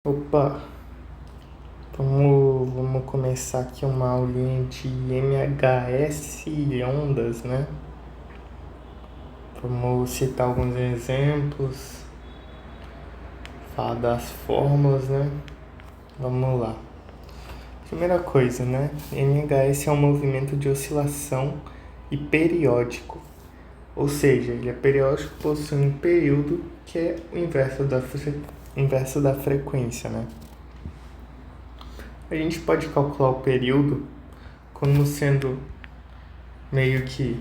Opa, vamos começar aqui uma aulinha de MHS e ondas, né? Vamos citar alguns exemplos, falar das fórmulas, né? Vamos lá. Primeira coisa, né? MHS é um movimento de oscilação e periódico. Ou seja, ele é periódico, possui um período que é o inverso da frequência, né? A gente pode calcular o período como sendo meio que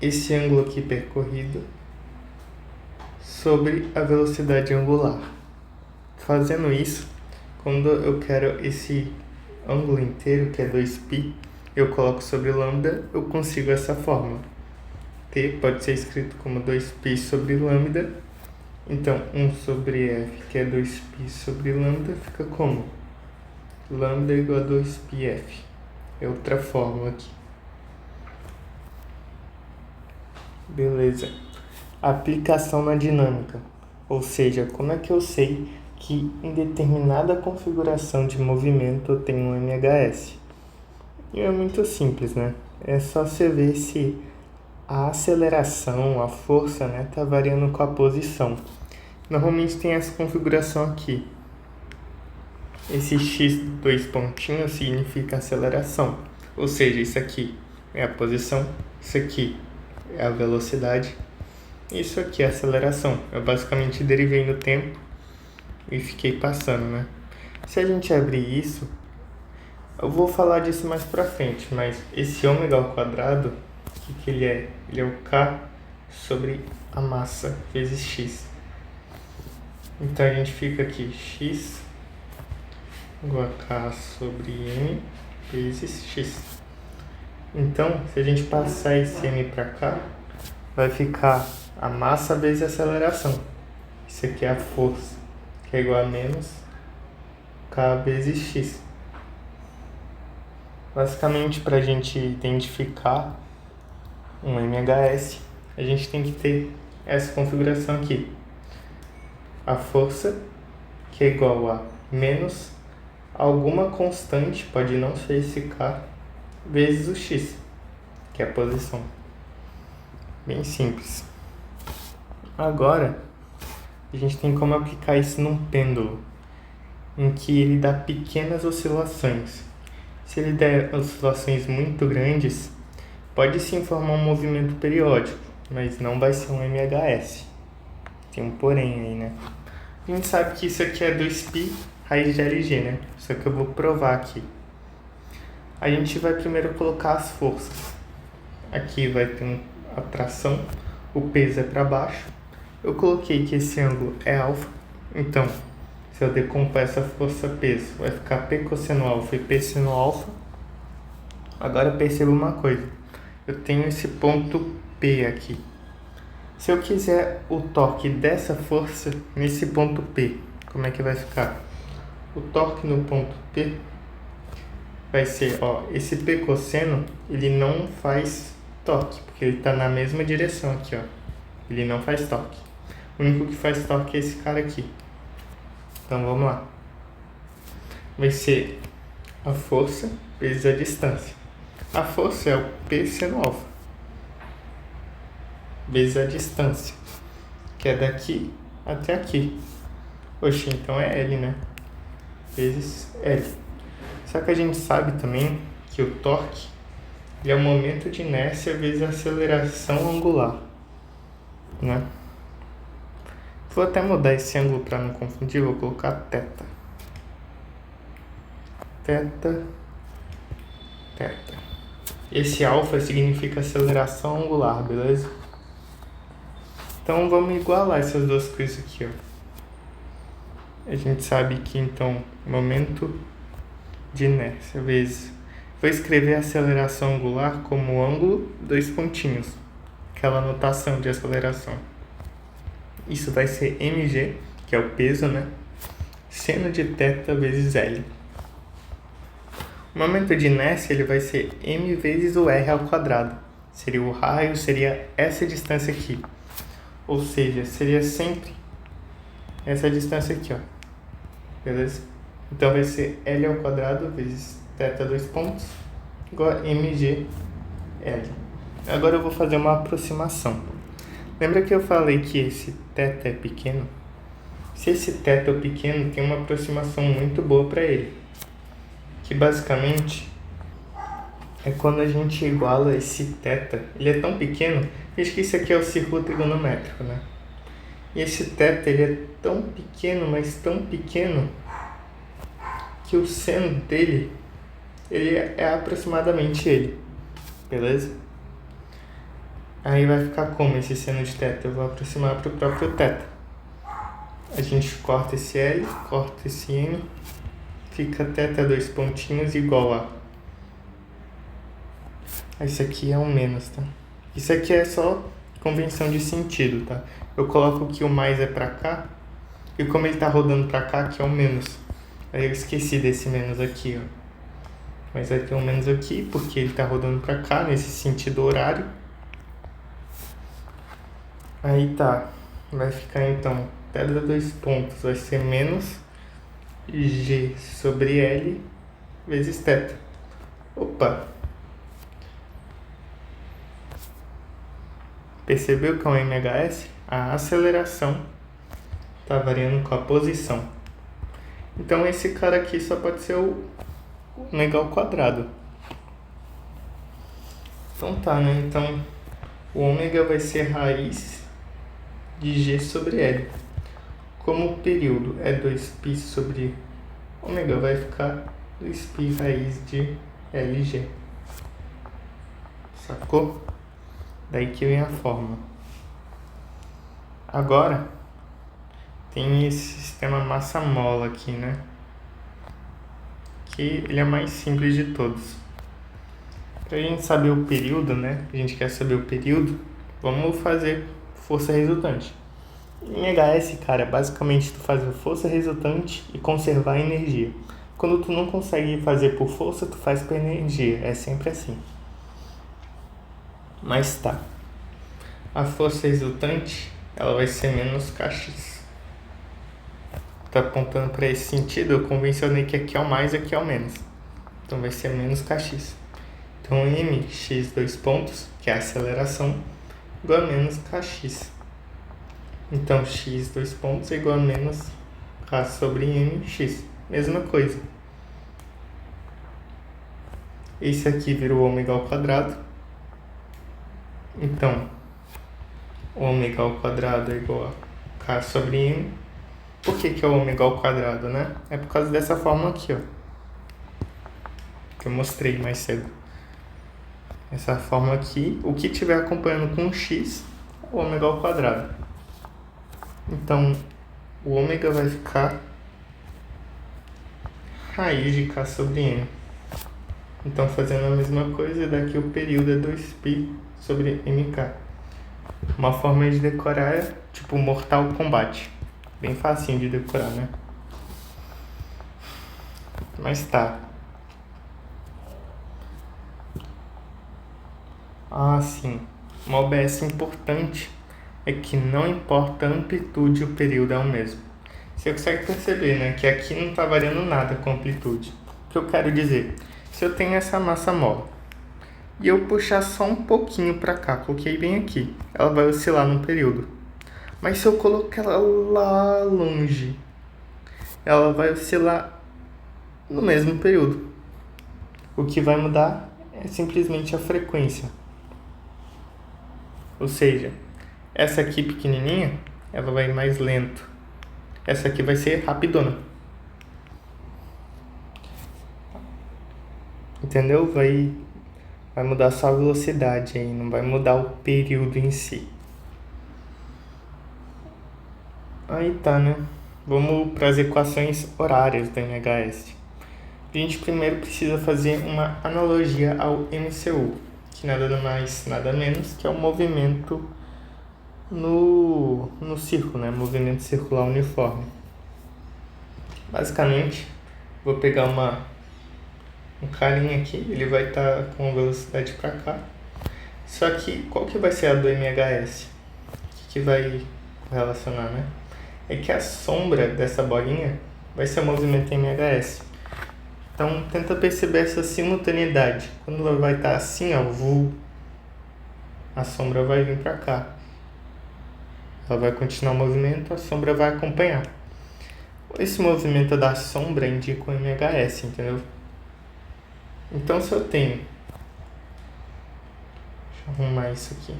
esse ângulo aqui percorrido sobre a velocidade angular. Fazendo isso, quando eu quero esse ângulo inteiro, que é 2π, eu coloco sobre lambda, eu consigo essa fórmula. T pode ser escrito como 2π sobre lambda. Então, 1 sobre f, que é 2π sobre lambda, fica como? Lambda igual a 2πf. É outra fórmula aqui. Beleza. Aplicação na dinâmica. Ou seja, como é que eu sei que em determinada configuração de movimento eu tenho um MHS? E é muito simples, né? É só você ver se a aceleração, a força, né, tá variando com a posição. Normalmente tem essa configuração aqui. Esse x dois pontinhos significa aceleração. Ou seja, isso aqui é a posição, isso aqui é a velocidade, isso aqui é a aceleração. Eu basicamente derivei no tempo e fiquei passando, né? Se a gente abrir isso, eu vou falar disso mais pra frente, mas esse ômega ao quadrado, o que ele é? Ele é o K sobre a massa vezes x. Então a gente fica aqui x igual a K sobre M vezes x. Então, se a gente passar esse M para cá, vai ficar a massa vezes a aceleração. Isso aqui é a força, que é igual a menos K vezes x. Basicamente, para a gente identificar um MHS, a gente tem que ter essa configuração aqui. A força, que é igual a menos alguma constante, pode não ser esse K, vezes o x, que é a posição. Bem simples. Agora, a gente tem como aplicar isso num pêndulo, em que ele dá pequenas oscilações. Se ele der oscilações muito grandes, pode sim formar um movimento periódico, mas não vai ser um MHS. Tem um porém aí, né? A gente sabe que isso aqui é 2π raiz de LG, né? Só que eu vou provar aqui. A gente vai primeiro colocar as forças. Aqui vai ter a tração, o peso é para baixo. Eu coloquei que esse ângulo é alfa, então se eu decompor essa força-peso, vai ficar P cosseno alfa e P seno alfa. Agora perceba uma coisa, eu tenho esse ponto P aqui. Se eu quiser o torque dessa força nesse ponto P, como é que vai ficar? O torque no ponto P vai ser, esse P cosseno, ele não faz torque, porque ele está na mesma direção aqui, ele não faz torque. O único que faz torque é esse cara aqui. Então vamos lá. Vai ser a força vezes a distância. A força é o P seno alfa vezes a distância, que é daqui até aqui. Oxi, então é L, né? Vezes L. Só que a gente sabe também que o torque é o momento de inércia vezes a aceleração angular, né? Vou até mudar esse ângulo para não confundir, vou colocar θ. θ. Esse alfa significa aceleração angular, beleza? Então vamos igualar essas duas coisas aqui, A gente sabe que então momento de inércia vezes, vou escrever a aceleração angular como ângulo, dois pontinhos, aquela notação de aceleração. Isso vai ser mg, que é o peso, né? Seno de θ vezes L. O momento de inércia ele vai ser m vezes o r ao quadrado. Seria o raio, seria essa distância aqui. Ou seja, seria sempre essa distância aqui, ó. Beleza? Então vai ser L ao quadrado vezes θ 2 pontos igual a mgl. Agora eu vou fazer uma aproximação. Lembra que eu falei que esse θ é pequeno? Se esse θ é pequeno, tem uma aproximação muito boa para ele. Que basicamente é quando a gente iguala esse θ. Ele é tão pequeno, veja que isso aqui é o círculo trigonométrico, né? E esse θ, ele é tão pequeno, mas tão pequeno, que o seno dele, ele é aproximadamente ele. Beleza? Aí vai ficar como esse seno de θ? Eu vou aproximar para o próprio θ. A gente corta esse L, corta esse M, fica θ 2 pontinhos igual a... Esse aqui é um menos, tá? Isso aqui é só convenção de sentido, tá? Eu coloco que o mais é pra cá, e como ele tá rodando pra cá, que é o menos. Aí eu esqueci desse menos aqui, ó. Mas vai ter um menos aqui, porque ele tá rodando pra cá, nesse sentido horário. Aí tá, vai ficar então, θ 2 pontos vai ser menos g sobre L vezes θ. Opa! Percebeu que é um MHS? A aceleração está variando com a posição. Então esse cara aqui só pode ser o ômega ao quadrado. Então tá, né? Então o ômega vai ser raiz de G sobre L. Como o período é 2π sobre ômega, vai ficar 2π raiz de LG. Sacou? Daí que vem a fórmula. Agora, tem esse sistema massa-mola aqui, né? Que ele é mais simples de todos. Pra gente saber o período, né? A gente quer saber o período, vamos fazer força resultante. Em HS, cara, basicamente tu faz a força resultante e conservar a energia. Quando tu não consegue fazer por força, tu faz por energia. É sempre assim. Mas tá. A força resultante, ela vai ser menos kx. Tá apontando para esse sentido, eu convencionei que aqui é o mais e aqui é o menos. Então vai ser menos kx. Então mx 2 pontos, que é a aceleração, igual a menos kx. Então x 2 pontos é igual a menos k sobre mx. Mesma coisa. Esse aqui vira o ômega ao quadrado. Então, ômega ao quadrado é igual a k sobre m. Por que é o ômega ao quadrado, né? É por causa dessa fórmula aqui, ó. Que eu mostrei mais cedo. Essa fórmula aqui, o que estiver acompanhando com x, é o ômega ao quadrado. Então, o ômega vai ficar raiz de k sobre m. Então, fazendo a mesma coisa, daqui o período é 2π sobre mk. Uma forma de decorar é tipo Mortal Kombat. Bem facinho de decorar, né? Mas tá. Ah, sim. Uma OBS importante é que não importa a amplitude, o período é o mesmo. Você consegue perceber, né? Que aqui não está variando nada com a amplitude. O que eu quero dizer? Se eu tenho essa massa mola e eu puxar só um pouquinho para cá, coloquei bem aqui, ela vai oscilar no período. Mas se eu colocar ela lá longe, ela vai oscilar no mesmo período. O que vai mudar é simplesmente a frequência. Ou seja, essa aqui pequenininha, ela vai mais lento. Essa aqui vai ser rapidona. Entendeu? Vai mudar só a velocidade aí, não vai mudar o período em si. Aí tá, né? Vamos para as equações horárias do MHS. A gente primeiro precisa fazer uma analogia ao MCU, que nada mais, nada menos que é o movimento no círculo, né? Movimento circular uniforme. Basicamente, vou pegar um carinha aqui, ele vai estar com velocidade para cá. Só que, qual que vai ser a do MHS? O que que vai relacionar, né? É que a sombra dessa bolinha vai ser o movimento MHS. Então, tenta perceber essa simultaneidade. Quando ela vai estar assim, ó, a sombra vai vir para cá. Ela vai continuar o movimento, a sombra vai acompanhar. Esse movimento da sombra indica o MHS, entendeu? Então, se eu tenho... Deixa eu arrumar isso aqui.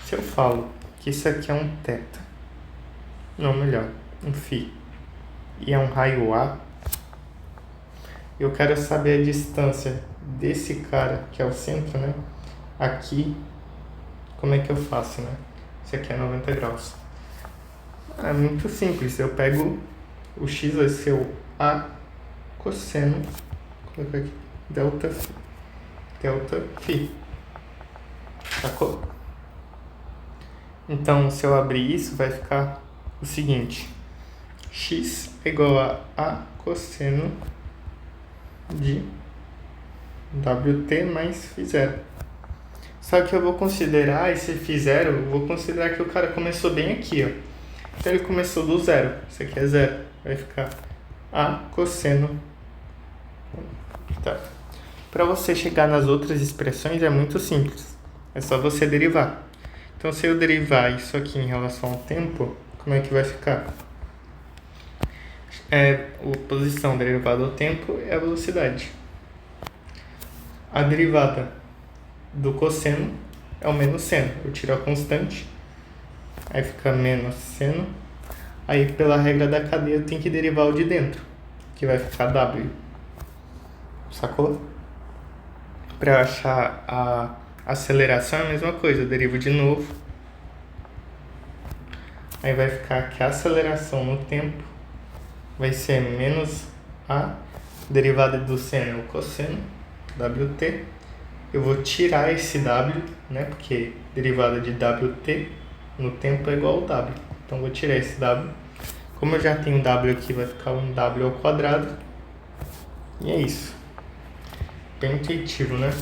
Se eu falo que isso aqui é um θ, não, melhor, um φ, e é um raio A, eu quero saber a distância desse cara, que é o centro, né? Aqui, como é que eu faço, né? Isso aqui é 90 graus. É muito simples, eu pego o x vai ser o A cosseno, vou colocar aqui, delta φ. Sacou? Então, se eu abrir isso, vai ficar o seguinte: x é igual a A cosseno de WT mais φ0. Só que eu vou considerar esse φ0, eu vou considerar que o cara começou bem aqui, ó. Então ele começou do zero, isso aqui é zero, vai ficar A cosseno. Tá. Para você chegar nas outras expressões é muito simples, é só você derivar. Então, se eu derivar isso aqui em relação ao tempo, como é que vai ficar? A posição derivada ao tempo é a velocidade. A derivada do cosseno é o menos seno. Eu tiro a constante, aí fica menos seno. Aí, pela regra da cadeia, eu tenho que derivar o de dentro, que vai ficar W. Sacou? Para eu achar a aceleração é a mesma coisa, eu derivo de novo. Aí vai ficar que a aceleração no tempo vai ser menos a derivada do seno, o cosseno, WT. Eu vou tirar esse W, né? Porque derivada de WT no tempo é igual ao W. Então, vou tirar esse W. Como eu já tenho W aqui, vai ficar um W ao quadrado. E é isso. Bem intuitivo, né?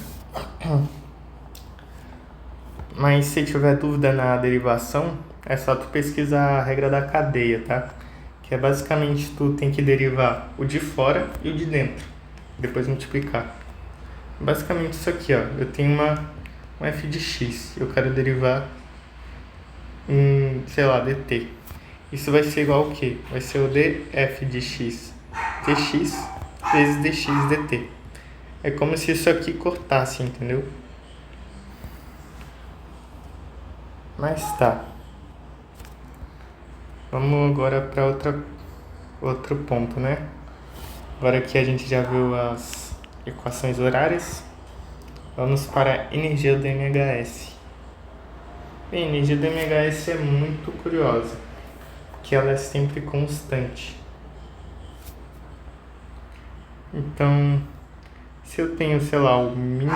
Mas se tiver dúvida na derivação, é só tu pesquisar a regra da cadeia, tá? Que é basicamente tu tem que derivar o de fora e o de dentro. Depois multiplicar. Basicamente isso aqui, ó. Eu tenho um f de x. Eu quero derivar sei lá, dt. Isso vai ser igual ao quê? Vai ser o df de x dx vezes dx dt. É como se isso aqui cortasse, entendeu? Mas tá. Vamos agora para outro ponto, né? Agora que a gente já viu as equações horárias, vamos para a energia do MHS. Bem, a energia do MHS é muito curiosa, que ela é sempre constante. Então, se eu tenho, sei lá, o mínimo,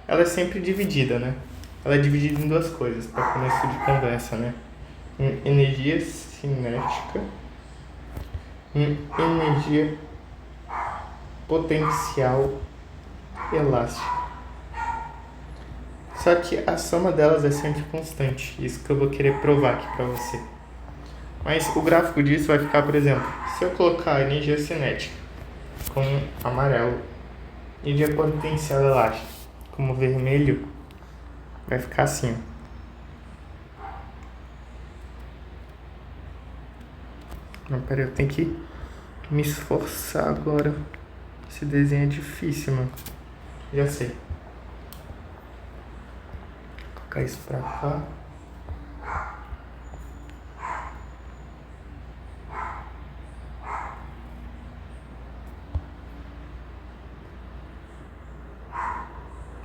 ela é sempre dividida, né? Ela é dividida em duas coisas, para começo de conversa, né? Em energia cinética e energia potencial elástica. Só que a soma delas é sempre constante. Isso que eu vou querer provar aqui para você. Mas o gráfico disso vai ficar, por exemplo, se eu colocar a energia cinética com amarelo, energia potencial elástica como vermelho, vai ficar assim. Não, peraí, eu tenho que me esforçar agora. Esse desenho é difícil, mano. Já sei. Vou colocar isso pra cá.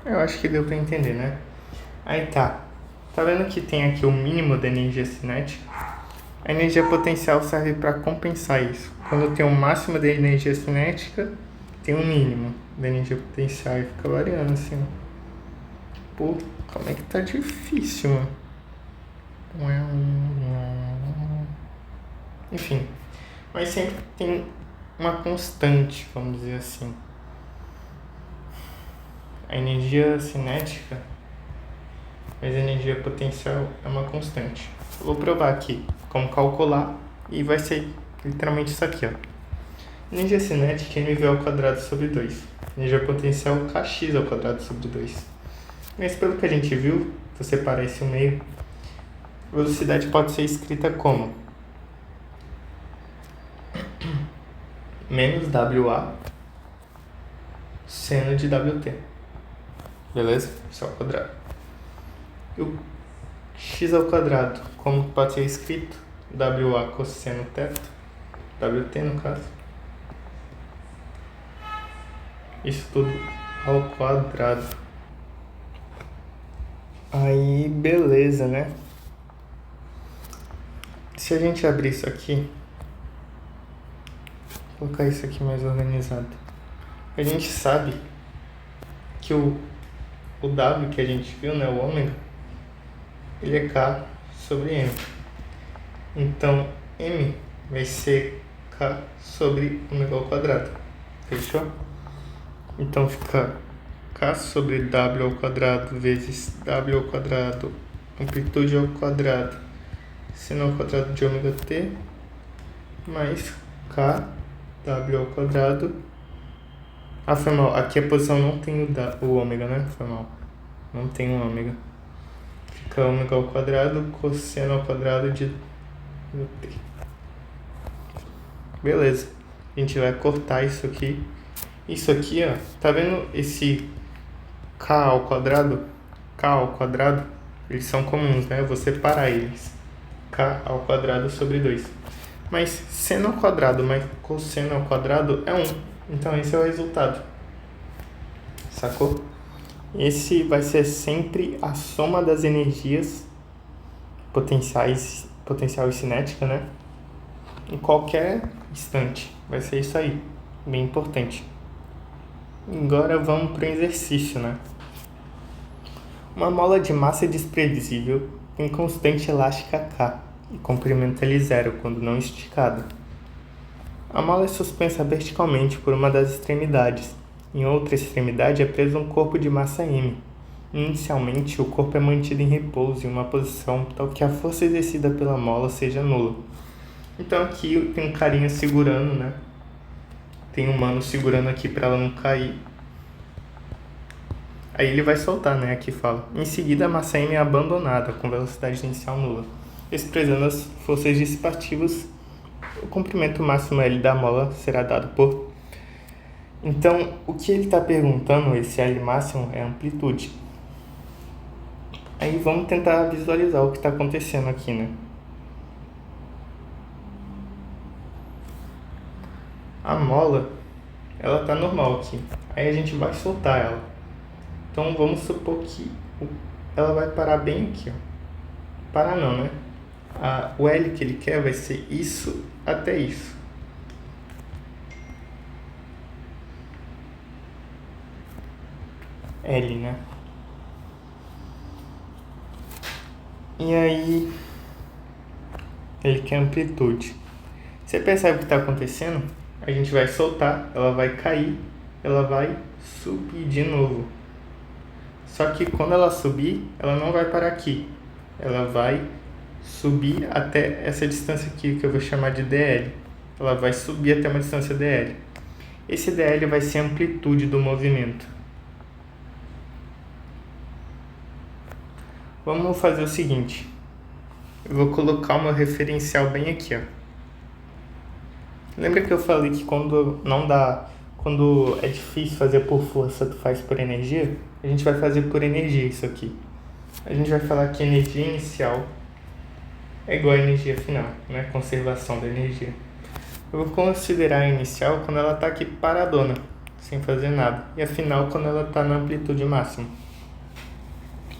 Eu acho que deu pra entender, né? Aí tá. Tá vendo que tem aqui o mínimo da energia cinética? A energia potencial serve para compensar isso. Quando tem o máximo da energia cinética, tem um mínimo da energia potencial e fica variando assim. Pô, como é que tá difícil, mano. Enfim, mas sempre tem uma constante, vamos dizer assim. a energia cinética, mas a energia potencial é uma constante. Eu vou provar aqui como calcular e vai ser literalmente isso aqui, ó. Energia cinética é mv ao quadrado sobre 2. Energia potencial kx ao quadrado sobre 2. Mas pelo que a gente viu, se você separar esse meio, velocidade pode ser escrita como menos WA seno de WT. Beleza? Isso ao quadrado. E o x ao quadrado, como pode ser escrito? WA cosseno θ, WT no caso. Isso tudo ao quadrado. Aí, beleza, né? Se a gente abrir isso aqui, vou colocar isso aqui mais organizado. A gente sabe que o W que a gente viu, né, o ômega, ele é K sobre M. Então, M vai ser K sobre ômega ao quadrado. Fechou? Então fica K sobre W ao quadrado vezes W ao quadrado, amplitude ao quadrado, seno ao quadrado de ômega t, mais K W ao quadrado. Ah, foi mal. Aqui a posição não tem o ômega, né? Foi mal. Não tem o ômega. Fica ômega ao quadrado, cosseno ao quadrado de t. Beleza. A gente vai cortar isso aqui. Isso aqui, ó. Tá vendo esse K ao quadrado? K ao quadrado, eles são comuns, né? Eu vou separar eles. K ao quadrado sobre 2. Mas seno ao quadrado mais cosseno ao quadrado é 1. Então esse é o resultado. Sacou? Esse vai ser sempre a soma das energias potencial e cinética, né? Em qualquer instante. Vai ser isso aí. Bem importante. Agora vamos para o exercício, né? Uma mola de massa desprevisível tem constante elástica K e comprimento L0 quando não esticada. A mola é suspensa verticalmente por uma das extremidades. Em outra extremidade é preso um corpo de massa M. Inicialmente, o corpo é mantido em repouso em uma posição tal que a força exercida pela mola seja nula. Então aqui tem um carinha segurando, né? Tem um mano segurando aqui para ela não cair. Aí ele vai soltar, né? Aqui fala. Em seguida, a massa M é abandonada com velocidade inicial nula. Expressando as forças dissipativas, o comprimento máximo L da mola será dado por... Então, o que ele está perguntando, esse L máximo, é a amplitude. Aí vamos tentar visualizar o que está acontecendo aqui, né? A mola, ela tá normal aqui. Aí a gente vai soltar ela. Então vamos supor que ela vai parar bem aqui, ó. Parar não, né? O L que ele quer vai ser isso até isso. L, né? E aí ele quer amplitude. Você percebe o que está acontecendo? A gente vai soltar, ela vai cair, ela vai subir de novo. Só que quando ela subir, ela não vai parar aqui. Ela vai subir até essa distância aqui, que eu vou chamar de DL. Ela vai subir até uma distância DL. Esse DL vai ser a amplitude do movimento. Vamos fazer o seguinte. Eu vou colocar o meu referencial bem aqui, ó. Lembra que eu falei que quando é difícil fazer por força, tu faz por energia? A gente vai fazer por energia isso aqui. A gente vai falar que energia inicial é igual a energia final, né? Conservação da energia. Eu vou considerar a inicial quando ela está aqui paradona, sem fazer nada. E a final quando ela está na amplitude máxima.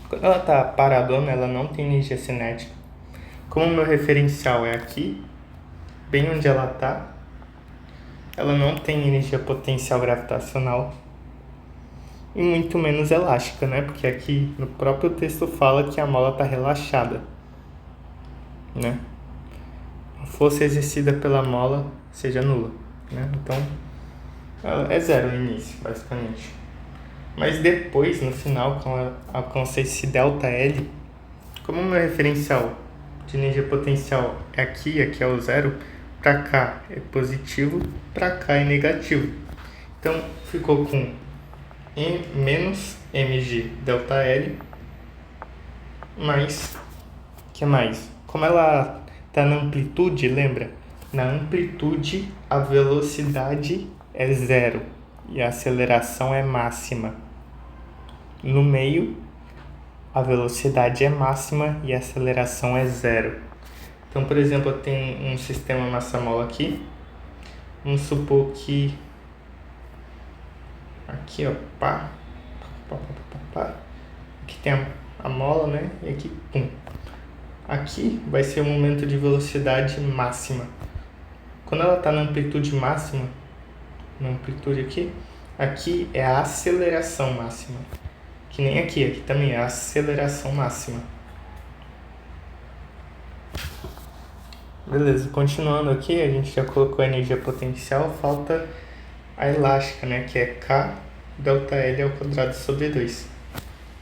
Quando ela está paradona, ela não tem energia cinética. Como o meu referencial é aqui, bem onde ela está, ela não tem energia potencial gravitacional e muito menos elástica, né? Porque aqui no próprio texto fala que a mola está relaxada, né? A força exercida pela mola seja nula, né? Então, ela é zero no início, basicamente. Mas depois, no final, quando alcança esse ΔL, como o meu referencial de energia potencial é aqui é o zero, para cá é positivo, para cá é negativo. Então, ficou com menos mg ΔL, mais, que mais? Como ela está na amplitude, lembra? Na amplitude, a velocidade é zero e a aceleração é máxima. No meio, a velocidade é máxima e a aceleração é zero. Então, por exemplo, eu tenho um sistema massa-mola aqui. Vamos supor que aqui, ó, pá. Aqui tem a mola, né? E aqui, pum. Aqui vai ser o momento de velocidade máxima. Quando ela está na amplitude máxima, na amplitude aqui é a aceleração máxima. Que nem aqui também é a aceleração máxima. Beleza, continuando aqui, a gente já colocou a energia potencial, falta a elástica, né? Que é K ΔL ao quadrado sobre 2.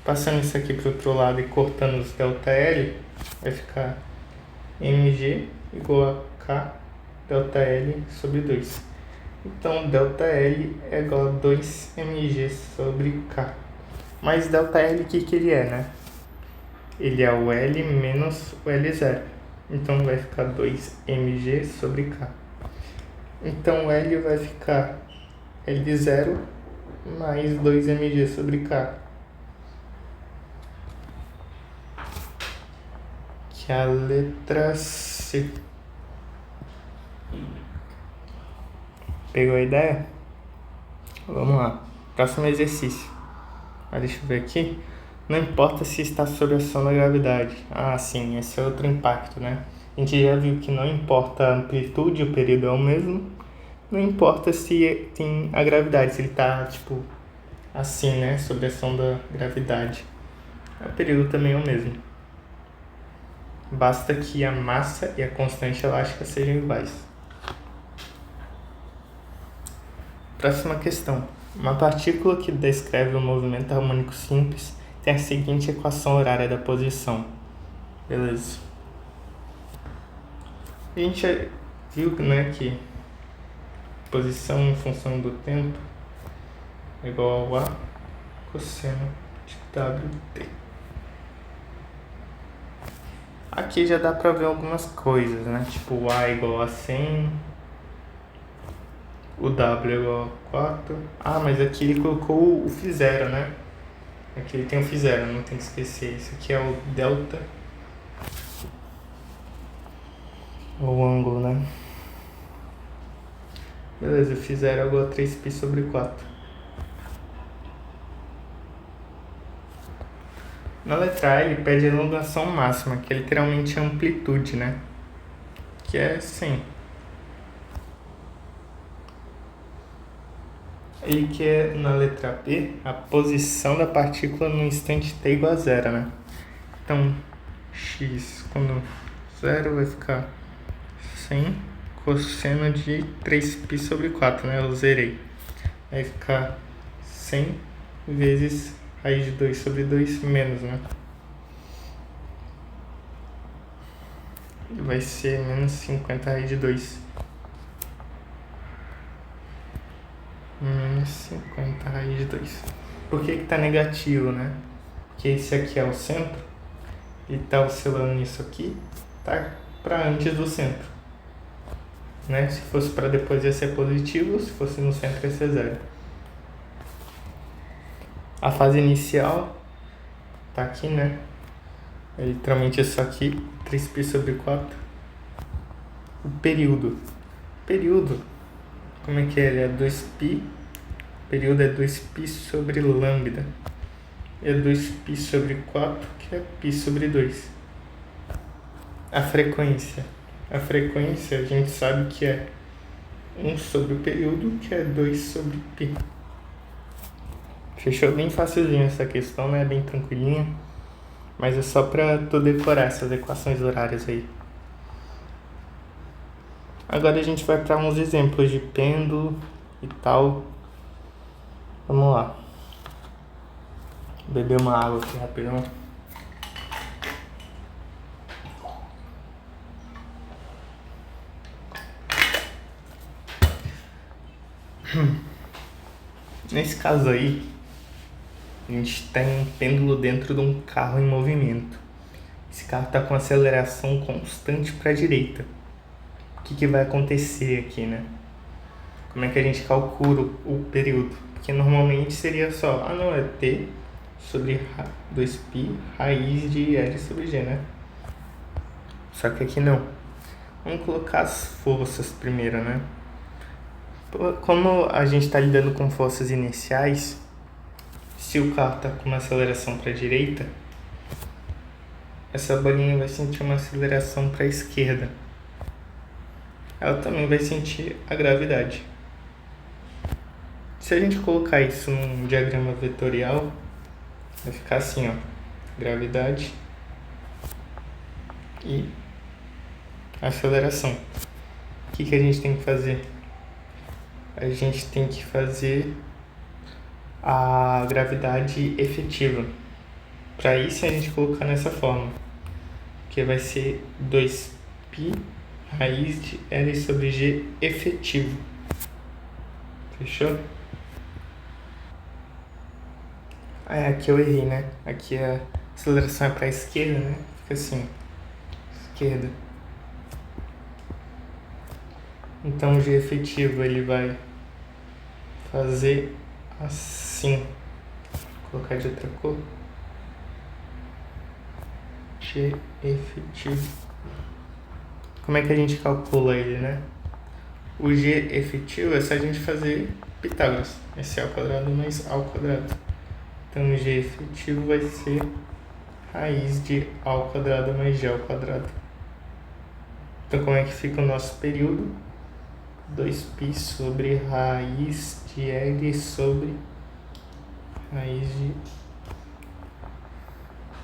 Passando isso aqui para o outro lado e cortando os ΔL, vai ficar mg igual a K ΔL sobre 2. Então, ΔL é igual a 2mg sobre K. Mas ΔL, o que ele é, né? Ele é o L menos o L0. Então, vai ficar 2mg sobre K. Então, o L vai ficar L0 mais 2mg sobre K. Que é a letra C. Pegou a ideia? Vamos lá. Próximo exercício. Deixa eu ver aqui. Não importa se está sob a ação da gravidade. Sim, esse é outro impacto, né? A gente já viu que não importa a amplitude, o período é o mesmo. Não importa se tem a gravidade, se ele está, tipo, assim, né? Sob a ação da gravidade. O período também é o mesmo. Basta que a massa e a constante elástica sejam iguais. Próxima questão. Uma partícula que descreve um movimento harmônico simples tem a seguinte equação horária da posição. Beleza. A gente já viu, né, que posição em função do tempo é igual a cosseno de WT. Aqui já dá para ver algumas coisas, né? Tipo, o A é igual a 100, o W é igual a 4. Mas aqui ele colocou o φ0, né? Aqui ele tem o φ0, não tem que esquecer. Isso aqui é o delta, o ângulo, né? Beleza, o φ0 é igual a 3π sobre 4. Na letra A ele pede a elongação máxima, que é literalmente a amplitude, né? Que é 100. Ele quer, na letra B, a posição da partícula no instante t igual a 0, né? Então, x, quando 0, vai ficar 100 cosseno de 3π sobre 4, né? Eu zerei. Vai ficar 100 vezes raiz de 2 sobre 2 menos, né? Vai ser menos 50 raiz de 2. Menos 50 raiz de 2. Por que tá negativo, né? Porque esse aqui é o centro. Ele tá oscilando nisso aqui. Tá para antes do centro. Né? Se fosse para depois ia ser positivo. Se fosse no centro ia ser 0. A fase inicial tá aqui, né? É literalmente isso aqui. 3π sobre 4. O período. Como é que é? Ele é 2π. O período é 2π sobre lambda. É 2π sobre 4, que é π sobre 2. A frequência a gente sabe que é 1 sobre o período, que é 2 sobre π. Fechou? Bem facilzinho essa questão, né? Bem tranquilinha. Mas é só para tu decorar essas equações horárias aí. Agora a gente vai para uns exemplos de pêndulo e tal. Vamos lá. Beber uma água aqui rapidão. Nesse caso aí, a gente tem um pêndulo dentro de um carro em movimento. Esse carro está com aceleração constante para a direita. O que vai acontecer aqui, né? Como é que a gente calcula o período? Porque normalmente seria só, é T sobre 2π raiz de L sobre G, né? Só que aqui não. Vamos colocar as forças primeiro, né? Como a gente está lidando com forças inerciais, se o carro está com uma aceleração para a direita, essa bolinha vai sentir uma aceleração para a esquerda. Ela também vai sentir a gravidade. Se a gente colocar isso num diagrama vetorial, vai ficar assim, ó, gravidade e aceleração. O que a gente tem que fazer? A gente tem que fazer a gravidade efetiva. Para isso a gente colocar nessa forma, que vai ser 2π raiz de L sobre G efetivo. Fechou? Aqui eu errei, né? Aqui a aceleração é para a esquerda, né? Fica assim, esquerda. Então o G efetivo ele vai fazer assim. Vou colocar de outra cor. G efetivo. Como é que a gente calcula ele, né? O G efetivo é só a gente fazer Pitágoras. S ao quadrado mais A ao quadrado. Então o G efetivo vai ser raiz de A ao quadrado mais G ao quadrado. Então como é que fica o nosso período? 2π sobre raiz de L sobre raiz de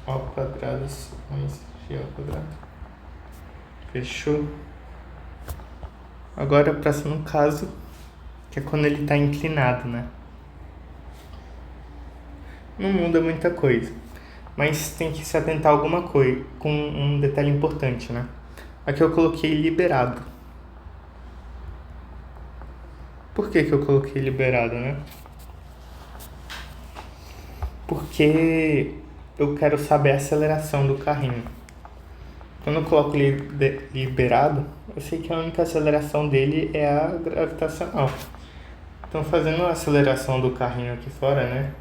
A ao quadrado mais G ao quadrado. Fechou? Agora o próximo caso, que é quando ele está inclinado, né? Não muda muita coisa, mas tem que se atentar a alguma coisa, com um detalhe importante, né? Aqui eu coloquei liberado. Por que eu coloquei liberado, né? Porque eu quero saber a aceleração do carrinho. Quando eu coloco liberado, eu sei que a única aceleração dele é a gravitacional. Então, fazendo a aceleração do carrinho aqui fora, né?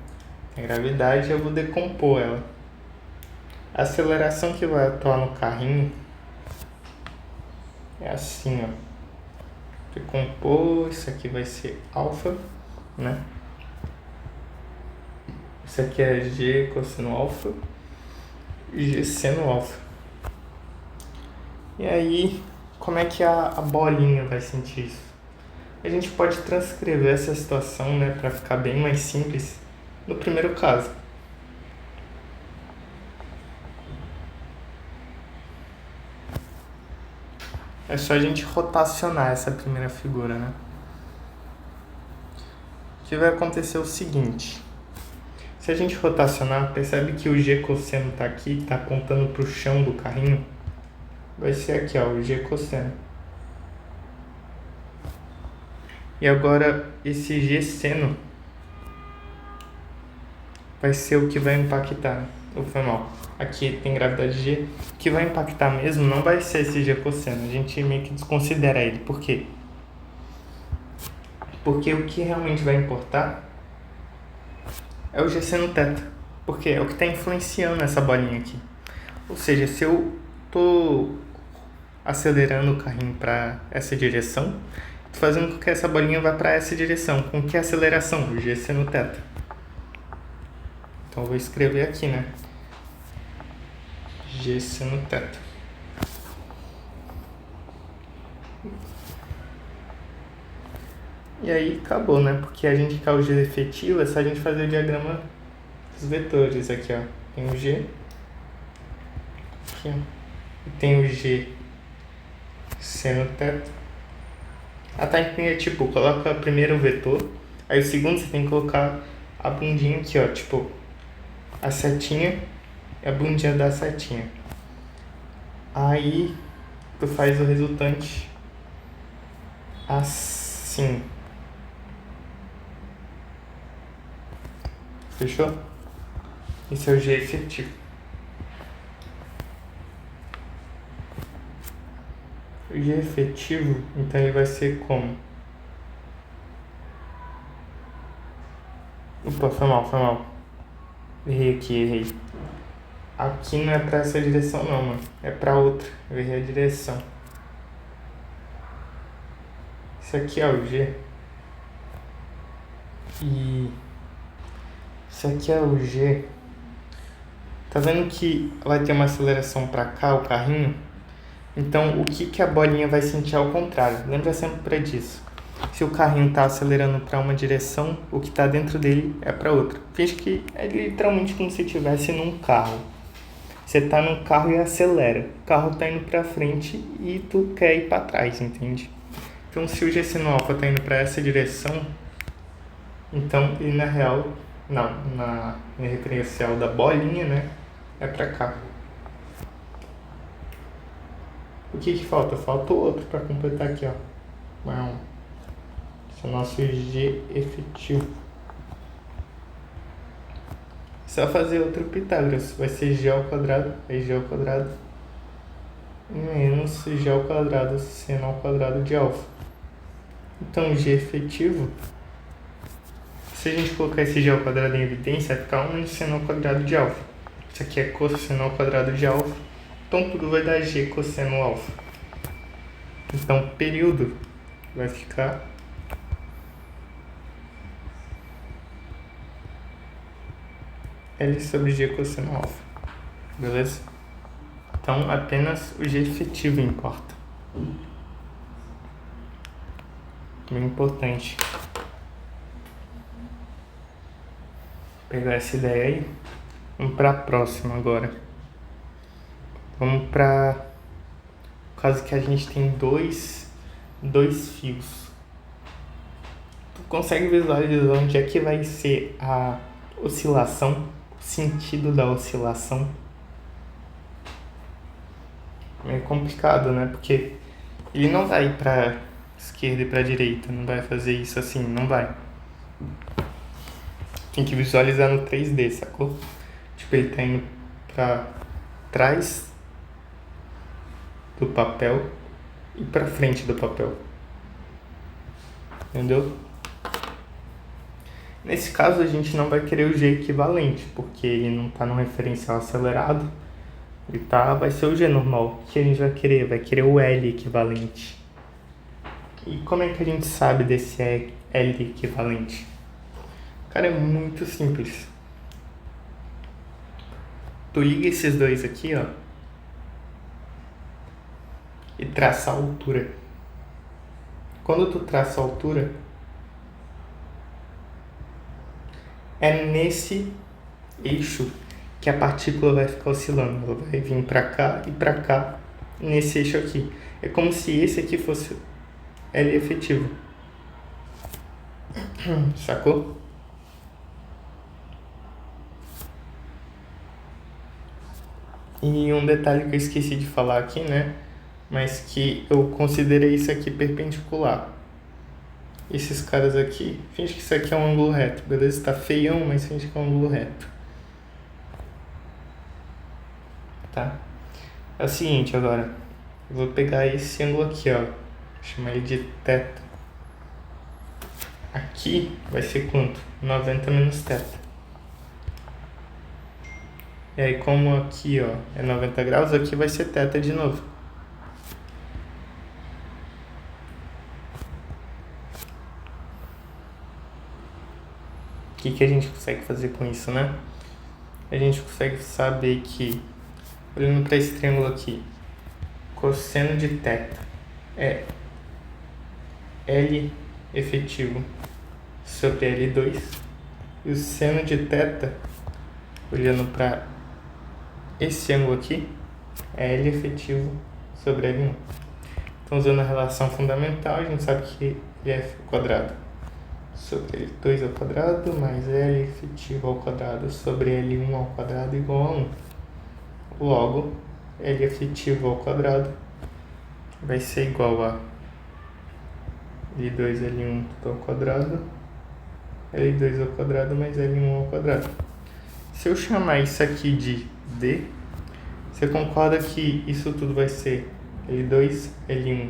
Tem gravidade, eu vou decompor ela. A aceleração que vai atuar no carrinho é assim, ó. Decompor, isso aqui vai ser alfa, né? Isso aqui é G cosseno alfa e G seno alfa. E aí, como é que a bolinha vai sentir isso? A gente pode transcrever essa situação, né, para ficar bem mais simples, no primeiro caso. É só a gente rotacionar essa primeira figura, né? O que vai acontecer é o seguinte. Se a gente rotacionar, percebe que o G cosseno está aqui, está apontando para o chão do carrinho? Vai ser aqui, ó, o G cosseno. E agora esse G seno vai ser o que vai impactar, ou foi mal. Aqui tem gravidade G. O que vai impactar mesmo não vai ser esse G cosseno. A gente meio que desconsidera ele. Por quê? Porque o que realmente vai importar é o G seno θ. Porque é o que está influenciando essa bolinha aqui. Ou seja, se eu estou acelerando o carrinho para essa direção, estou fazendo com que essa bolinha vá para essa direção. Com que aceleração? O G seno θ. Então eu vou escrever aqui, né? G seno θ. E aí acabou, né? Porque a gente quer o G efetivo, é só a gente fazer o diagrama dos vetores aqui, ó. Tem o G aqui, ó. E tem o G seno θ. A técnica é tipo, coloca primeiro o vetor, aí o segundo você tem que colocar a bundinha aqui, ó, tipo, a setinha e a bundinha da setinha. Aí tu faz o resultante assim. Fechou? Esse é o G efetivo. O G efetivo, então ele vai ser como? Opa, foi mal. Errei. Aqui não é pra essa direção não, mano. É pra outra. Eu errei a direção. Isso aqui é o G. E isso aqui é o G. Tá vendo que vai ter uma aceleração pra cá, o carrinho? Então, o que a bolinha vai sentir ao contrário? Lembra sempre disso. Se o carrinho tá acelerando para uma direção, o que tá dentro dele é para outra. Finge que é literalmente como se estivesse num carro. Você tá num carro e acelera. O carro tá indo para frente e tu quer ir para trás, entende? Então, se o G-seno alfa tá indo para essa direção, então ele na real, na referencial da bolinha, né, é para cá. O que falta? Falta o outro para completar aqui, ó. Esse é o nosso G efetivo. Só fazer outro Pitágoras. Vai ser G ao quadrado, aí G ao quadrado, menos G ao quadrado, seno ao quadrado de alfa. Então, G efetivo, se a gente colocar esse G ao quadrado em evidência, vai ficar 1 seno ao quadrado de alfa. Isso aqui é cosseno ao quadrado de alfa. Então, tudo vai dar G cosseno alfa. Então, período vai ficar L sobre G cosseno alfa. Beleza? Então, apenas o G efetivo importa. Bem importante. Vou pegar essa ideia aí. Vamos para a próxima agora. Vamos para o caso que a gente tem dois fios. Tu consegue visualizar onde é que vai ser a oscilação, o sentido da oscilação? É complicado, né? Porque ele não vai para esquerda e para direita, não vai fazer isso assim, não vai. Tem que visualizar no 3D, sacou? Tipo, ele tá indo para trás do papel e para frente do papel. Entendeu? Nesse caso, a gente não vai querer o G equivalente, porque ele não está no referencial acelerado. Vai ser o G normal. O que a gente vai querer? Vai querer o L equivalente. E como é que a gente sabe desse L equivalente? Cara, é muito simples. Tu liga esses dois aqui, ó, e traça a altura. Quando tu traça a altura, é nesse eixo que a partícula vai ficar oscilando. Ela vai vir para cá e para cá nesse eixo aqui. É como se esse aqui fosse L efetivo. Sacou? E um detalhe que eu esqueci de falar aqui, né? Mas que eu considerei isso aqui perpendicular. Esses caras aqui, finge que isso aqui é um ângulo reto, beleza? Tá feião, mas finge que é um ângulo reto. Tá? É o seguinte agora, eu vou pegar esse ângulo aqui, ó, vou chamar ele de θ. Aqui vai ser quanto? 90 menos θ. E aí, como aqui, ó, é 90 graus, aqui vai ser θ de novo. O que a gente consegue fazer com isso, né? A gente consegue saber que, olhando para esse triângulo aqui, cosseno de θ é L efetivo sobre L2, e o seno de θ, olhando para esse ângulo aqui, é L efetivo sobre L1. Então, usando a relação fundamental, a gente sabe que ele é quadrado. sobre L2 ao quadrado mais L efetivo ao quadrado sobre L1 ao quadrado igual a 1. Logo, L efetivo ao quadrado vai ser igual a L2 L1 tudo ao quadrado, L2 ao quadrado mais L1 ao quadrado. Se eu chamar isso aqui de D, você concorda que isso tudo vai ser L2 L1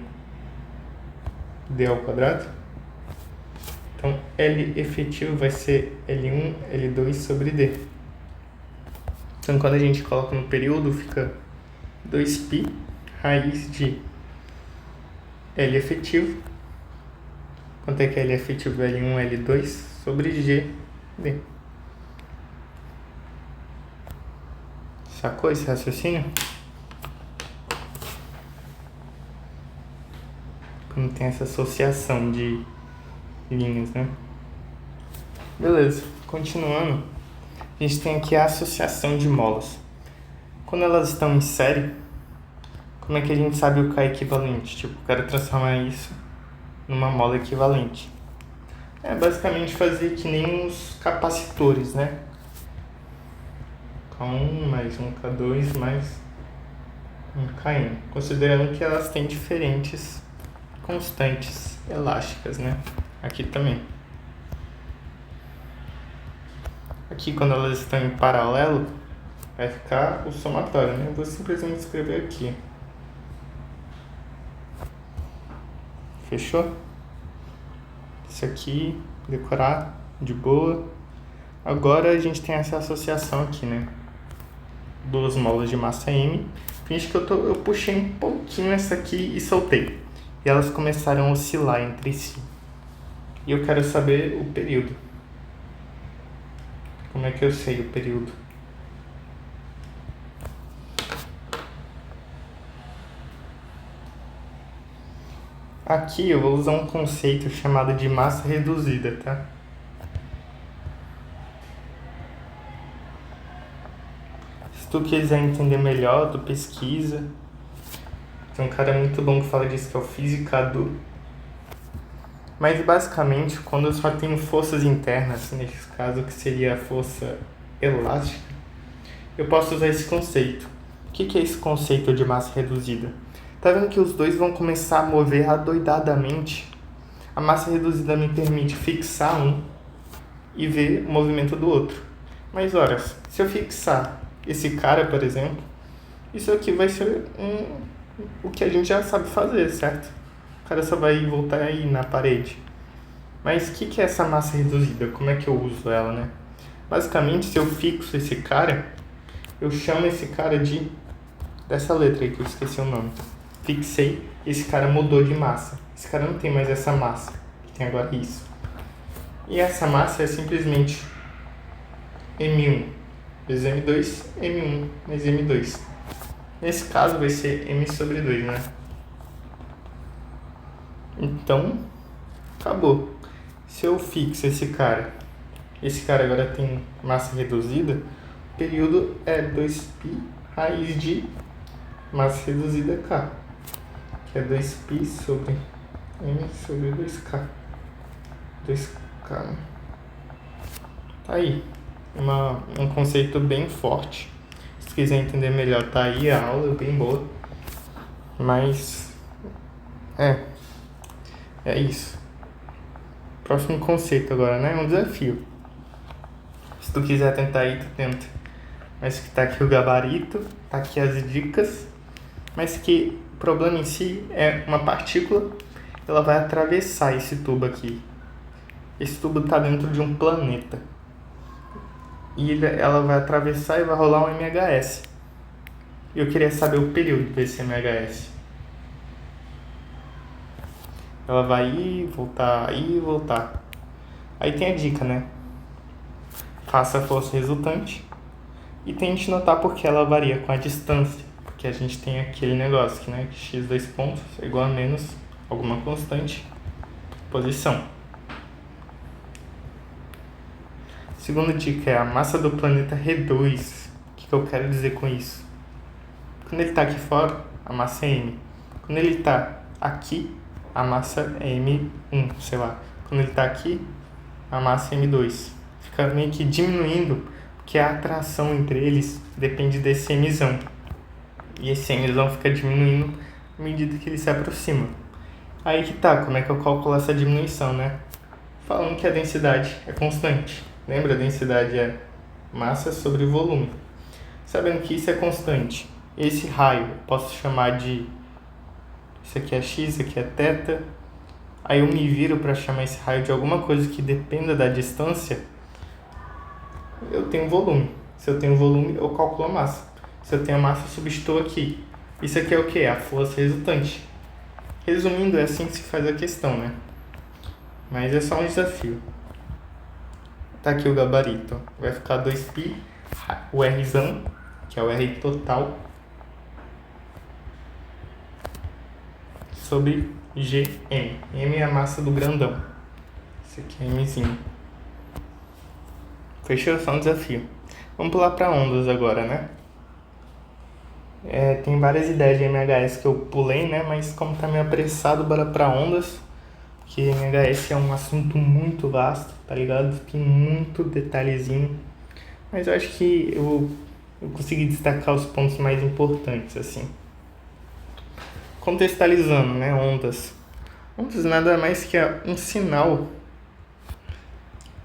D ao quadrado? Então, L efetivo vai ser L1 L2 sobre D. Então, quando a gente coloca no período, fica 2π raiz de L efetivo. Quanto é que é L efetivo? L1 L2 sobre G D. Sacou esse raciocínio? Quando tem essa associação de linhas, né? Beleza, continuando, a gente tem aqui a associação de molas. Quando elas estão em série, como é que a gente sabe o K equivalente? Tipo, eu quero transformar isso numa mola equivalente. É basicamente fazer que nem os capacitores, né? K1 mais um K2 mais um Kn, considerando que elas têm diferentes constantes elásticas, né? Aqui também. Aqui, quando elas estão em paralelo, vai ficar o somatório, né? Eu vou simplesmente escrever aqui. Fechou? Isso aqui, decorar de boa. Agora a gente tem essa associação aqui, né? 2 molas de massa M. Finge que eu puxei um pouquinho essa aqui e soltei. E elas começaram a oscilar entre si. E eu quero saber o período. Como é que eu sei o período? Aqui eu vou usar um conceito chamado de massa reduzida, tá? Se tu quiser entender melhor, tu pesquisa. Tem um cara muito bom que fala disso, que é o Fisicadu. Mas basicamente, quando eu só tenho forças internas, nesse caso que seria a força elástica, eu posso usar esse conceito. O que é esse conceito de massa reduzida? Tá vendo que os dois vão começar a mover adoidadamente? A massa reduzida me permite fixar um e ver o movimento do outro. Mas ora, se eu fixar esse cara, por exemplo, isso aqui vai ser o que a gente já sabe fazer, certo? O cara só vai voltar aí na parede. Mas o que é essa massa reduzida? Como é que eu uso ela, né? Basicamente, se eu fixo esse cara, eu chamo esse cara dessa letra aí que eu esqueci o nome. Fixei, esse cara mudou de massa. Esse cara não tem mais essa massa, tem agora isso. E essa massa é simplesmente M1 vezes M2, M1 mais M2. Nesse caso vai ser M sobre 2, né? Então, acabou. Se eu fixo esse cara agora tem massa reduzida, o período é 2π raiz de massa reduzida K, que é 2π sobre M sobre 2K. 2K. Tá aí. Um conceito bem forte. Se quiser entender melhor, tá aí a aula, bem boa. Mas, é isso. Próximo conceito agora, né? É um desafio. Se tu quiser tentar aí, tu tenta. Mas que tá aqui o gabarito, tá aqui as dicas. Mas que o problema em si é uma partícula, ela vai atravessar esse tubo aqui. Esse tubo tá dentro de um planeta. E ela vai atravessar e vai rolar um MHS. E eu queria saber o período desse MHS. Ela vai ir, voltar, ir e voltar. Aí tem a dica, né? Faça a força resultante e tente notar porque ela varia com a distância. Porque a gente tem aquele negócio que, né, que x 2 pontos é igual a menos alguma constante, posição. Segunda dica é a massa do planeta reduz. O que eu quero dizer com isso? Quando ele está aqui fora, a massa é M. Quando ele está aqui, a massa é M1, sei lá. Quando ele está aqui, a massa M2. Fica meio que diminuindo, porque a atração entre eles depende desse Mzão. E esse Mzão fica diminuindo à medida que ele se aproxima. Aí que tá, como é que eu calculo essa diminuição, né? Falando que a densidade é constante. Lembra? A densidade é massa sobre volume. Sabendo que isso é constante, esse raio eu posso chamar de... Isso aqui é x, isso aqui é θ. Aí eu me viro para chamar esse raio de alguma coisa que dependa da distância. Eu tenho volume. Se eu tenho volume, eu calculo a massa. Se eu tenho a massa, eu substituo aqui. Isso aqui é o que? A força resultante. Resumindo, é assim que se faz a questão, né? Mas é só um desafio. Tá aqui o gabarito. Vai ficar 2π, o Rzão, que é o R total, sobre Gm. M é a massa do grandão. Esse aqui é Mzinho. Fechou? Só um desafio. Vamos pular para ondas agora, né? Tem várias ideias de MHS que eu pulei, né? Mas como tá meio apressado, bora para ondas. Porque MHS é um assunto muito vasto, tá ligado? Tem muito detalhezinho. Mas eu acho que eu consegui destacar os pontos mais importantes, assim. Contextualizando, né? Ondas. Ondas nada mais que um sinal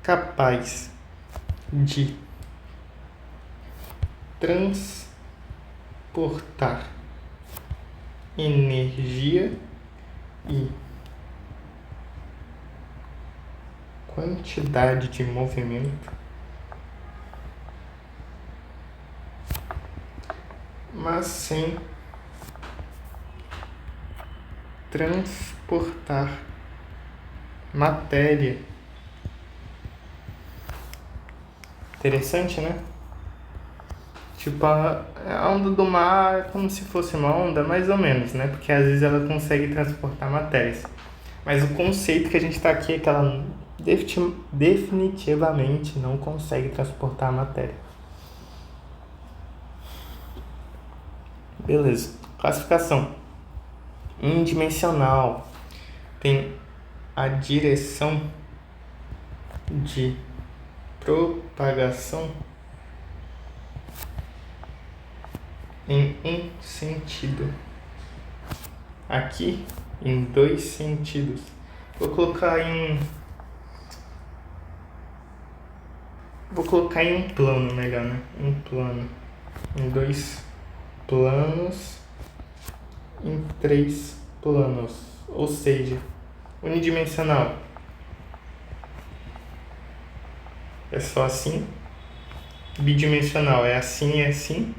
capaz de transportar energia e quantidade de movimento, mas sem transportar matéria. Interessante, né? Tipo, a onda do mar é como se fosse uma onda, mais ou menos, né? Porque às vezes ela consegue transportar matérias. Mas o conceito que a gente tá aqui é que ela definitivamente não consegue transportar a matéria. Beleza. Classificação. Unidimensional. Tem a direção de propagação em um sentido. Aqui em 2 sentidos. Vou colocar em um plano melhor, né? Um plano. Em 2 planos. Em 3 planos. Ou seja, unidimensional é só assim. Bidimensional é assim e assim.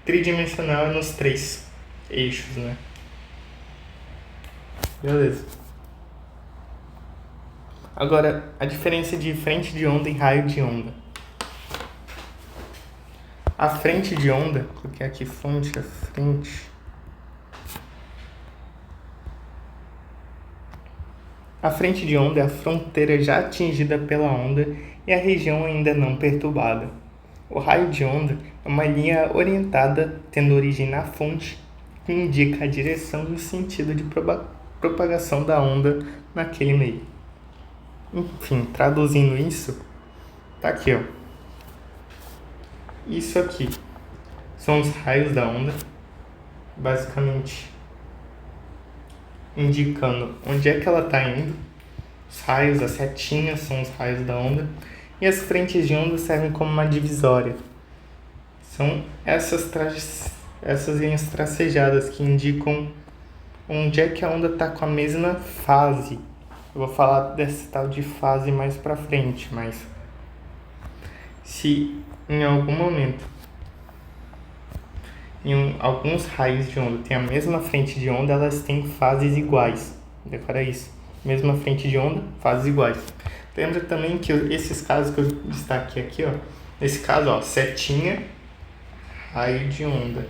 Tridimensional é nos 3 eixos, né? Beleza. Agora, a diferença de frente de onda e raio de onda. A frente de onda, coloquei aqui fonte, a frente. A frente de onda é a fronteira já atingida pela onda e a região ainda não perturbada. O raio de onda é uma linha orientada tendo origem na fonte que indica a direção e o sentido de propagação da onda naquele meio. Enfim, traduzindo isso, tá aqui, ó. Isso aqui são os raios da onda, basicamente indicando onde é que ela está indo. Os raios, as setinhas são os raios da onda. E as frentes de onda servem como uma divisória. São essas linhas tracejadas que indicam onde é que a onda está com a mesma fase. Eu vou falar dessa tal de fase mais pra frente, mas se em algum momento alguns raios de onda têm a mesma frente de onda, elas têm fases iguais. Decora isso. Mesma frente de onda, fases iguais. Lembra também que esses casos que eu destaquei aqui, ó. Nesse caso, ó, setinha, raio de onda.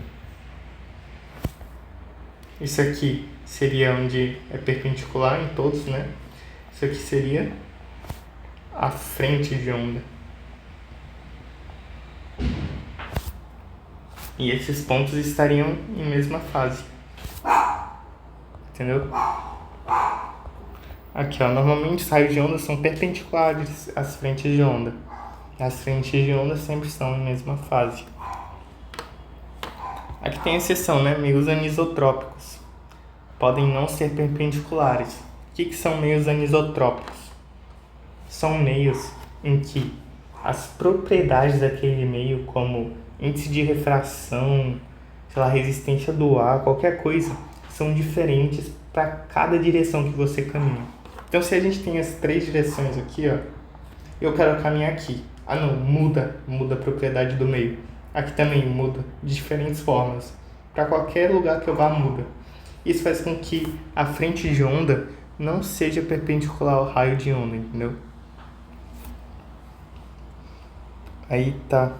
Isso aqui seria onde é perpendicular em todos, né? Isso aqui seria a frente de onda. E esses pontos estariam em mesma fase. Entendeu? Aqui, ó, normalmente os raios de onda são perpendiculares às frentes de onda. As frentes de onda sempre estão na mesma fase. Aqui tem exceção, né? Meios anisotrópicos. Podem não ser perpendiculares. O que são meios anisotrópicos? São meios em que as propriedades daquele meio, como índice de refração, sei lá, resistência do ar, qualquer coisa, são diferentes para cada direção que você caminha. Então, se a gente tem as três direções aqui, ó, eu quero caminhar aqui. Ah, não, muda a propriedade do meio. Aqui também muda, de diferentes formas. Para qualquer lugar que eu vá, muda. Isso faz com que a frente de onda não seja perpendicular ao raio de onda, entendeu? Aí tá.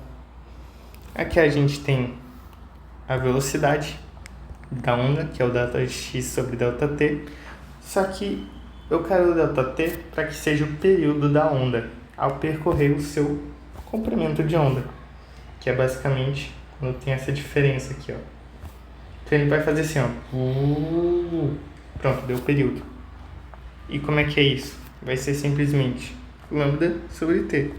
Aqui a gente tem a velocidade da onda, que é o delta x sobre delta t. Só que eu quero o delta t para que seja o período da onda ao percorrer o seu comprimento de onda, que é basicamente quando tem essa diferença aqui, ó. Então ele vai fazer assim, ó. Pronto, deu o período. E como é que é isso? Vai ser simplesmente lambda sobre t.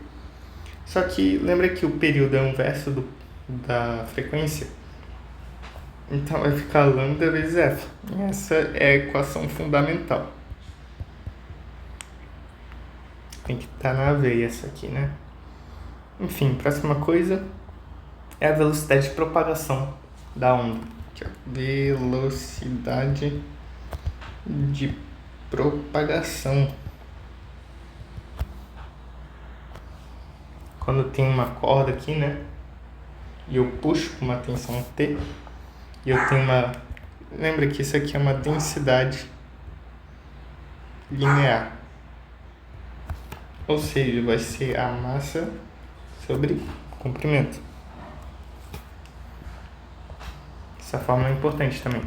Só que lembra que o período é o inverso da frequência? Então vai ficar lambda vezes f. Essa é a equação fundamental. Tem que estar na veia essa aqui, né? Enfim, próxima coisa é a velocidade de propagação da onda. Aqui, ó. Velocidade de propagação. Quando tem uma corda aqui, né? E eu puxo com uma tensão T, e eu tenho uma... Lembra que isso aqui é uma densidade linear. Ou seja, vai ser a massa sobre comprimento. Essa fórmula é importante também.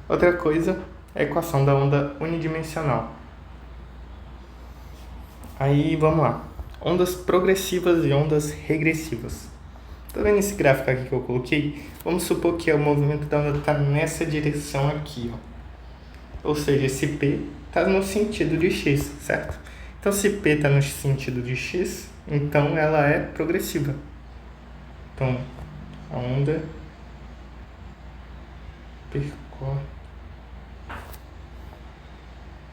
Outra coisa é a equação da onda unidimensional. Aí, vamos lá. Ondas progressivas e ondas regressivas. Tá vendo esse gráfico aqui que eu coloquei? Vamos supor que o movimento da onda está nessa direção aqui, ó. Ou seja, esse P está no sentido de x, certo? Então, se P está no sentido de x, então ela é progressiva. Então, a onda percorre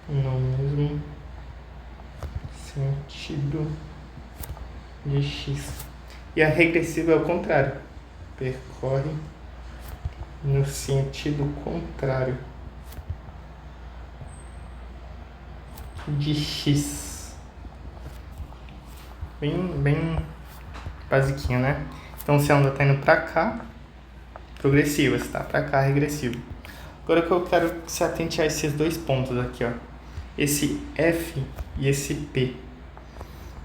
no mesmo sentido de x. E a regressiva é o contrário. Percorre no sentido contrário de x. Bem basiquinho, né? Então, se a onda está indo para cá, progressiva. Se está para cá, regressiva. Agora que eu quero que se atente a esses dois pontos aqui, ó. Esse F e esse P.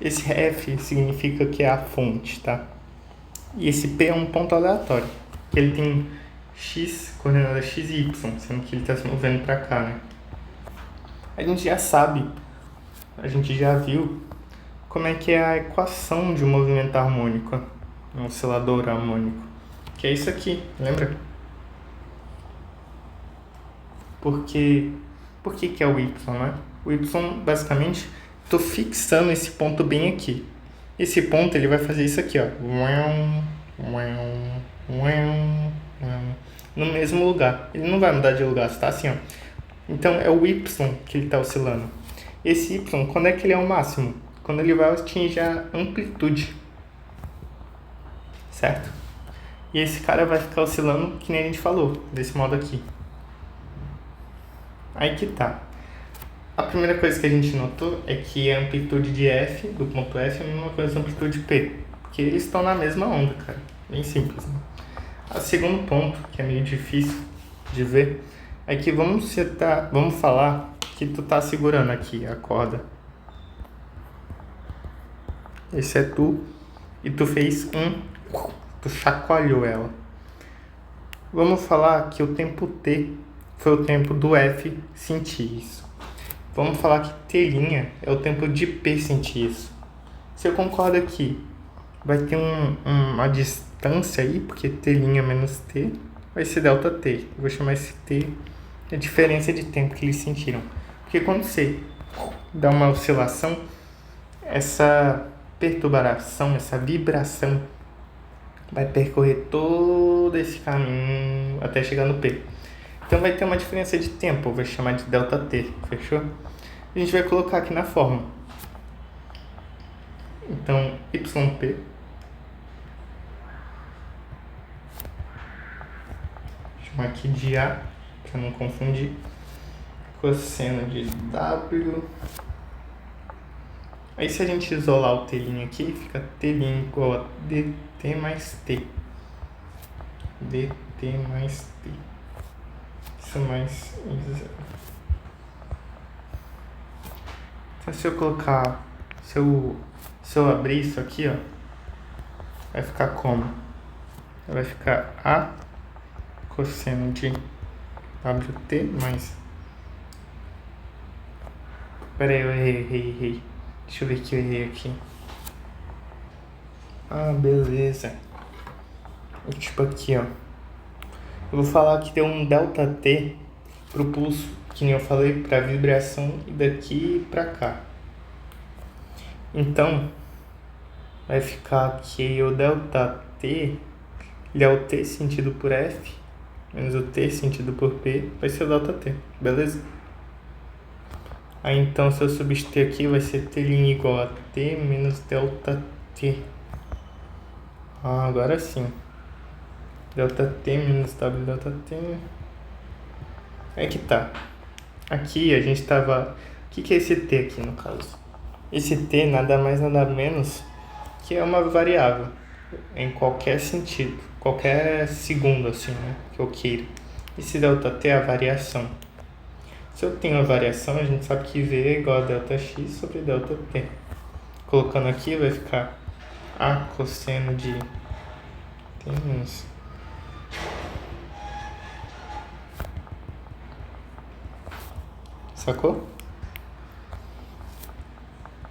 Esse F significa que é a fonte, tá? E esse P é um ponto aleatório, que ele tem x, coordenada x e y, sendo que ele está se movendo para cá, né? A gente já sabe, a gente já viu como é que é a equação de um movimento harmônico, um oscilador harmônico, que é isso aqui, lembra? Por que é o y, né? O y, basicamente, estou fixando esse ponto bem aqui. Esse ponto ele vai fazer isso aqui, ó, no mesmo lugar. Ele não vai mudar de lugar, tá assim, ó. Então é o y que ele está oscilando. Esse y, quando é que ele é o máximo? Quando ele vai atingir a amplitude, certo? E esse cara vai ficar oscilando, que nem a gente falou, desse modo aqui. Aí que tá. A primeira coisa que a gente notou é que a amplitude de F, do ponto F, é a mesma coisa da amplitude P. Porque eles estão na mesma onda, cara. Bem simples, né? O segundo ponto, que é meio difícil de ver, é que vamos falar que tu tá segurando aqui a corda. Esse é tu, e tu fez tu chacoalhou ela. Vamos falar que o tempo T foi o tempo do F sentir isso. Vamos falar que T' é o tempo de P sentir isso. Se eu concordo aqui, vai ter uma distância aí, porque T' menos T vai ser delta T. Eu vou chamar esse T a diferença de tempo que eles sentiram. Porque quando você dá uma oscilação, essa perturbação, essa vibração vai percorrer todo esse caminho até chegar no P. Então vai ter uma diferença de tempo, eu vou chamar de ΔT, fechou? A gente vai colocar aqui na fórmula. Então, YP chamar aqui de A, para não confundir, cosseno de W. Aí se a gente isolar o T' aqui, fica T' igual a DT mais T. DT mais T. Isso mais zero. Então se eu colocar, se eu abrir isso aqui, ó, vai ficar como? Vai ficar A cosseno de WT mais... Pera aí, eu errei. Deixa eu ver que eu errei aqui. Ah, beleza. Tipo aqui, ó. Eu vou falar que tem um ΔT pro pulso, que nem eu falei, pra vibração e daqui pra cá. Então, vai ficar que o ΔT, ele é o T sentido por F, menos o T sentido por P, vai ser o ΔT, beleza? Aí então, se eu substituir aqui, vai ser T' igual a T menos ΔT. Ah, agora sim. ΔT menos WΔT. É que tá. Aqui a gente tava... O que é esse T aqui no caso? Esse T nada mais nada menos que é uma variável em qualquer sentido, qualquer segundo assim, né, que eu queira. Esse ΔT é a variação. Se eu tenho a variação, a gente sabe que V é igual a ΔX sobre ΔT. Colocando aqui vai ficar A cosseno de T menos... Sacou?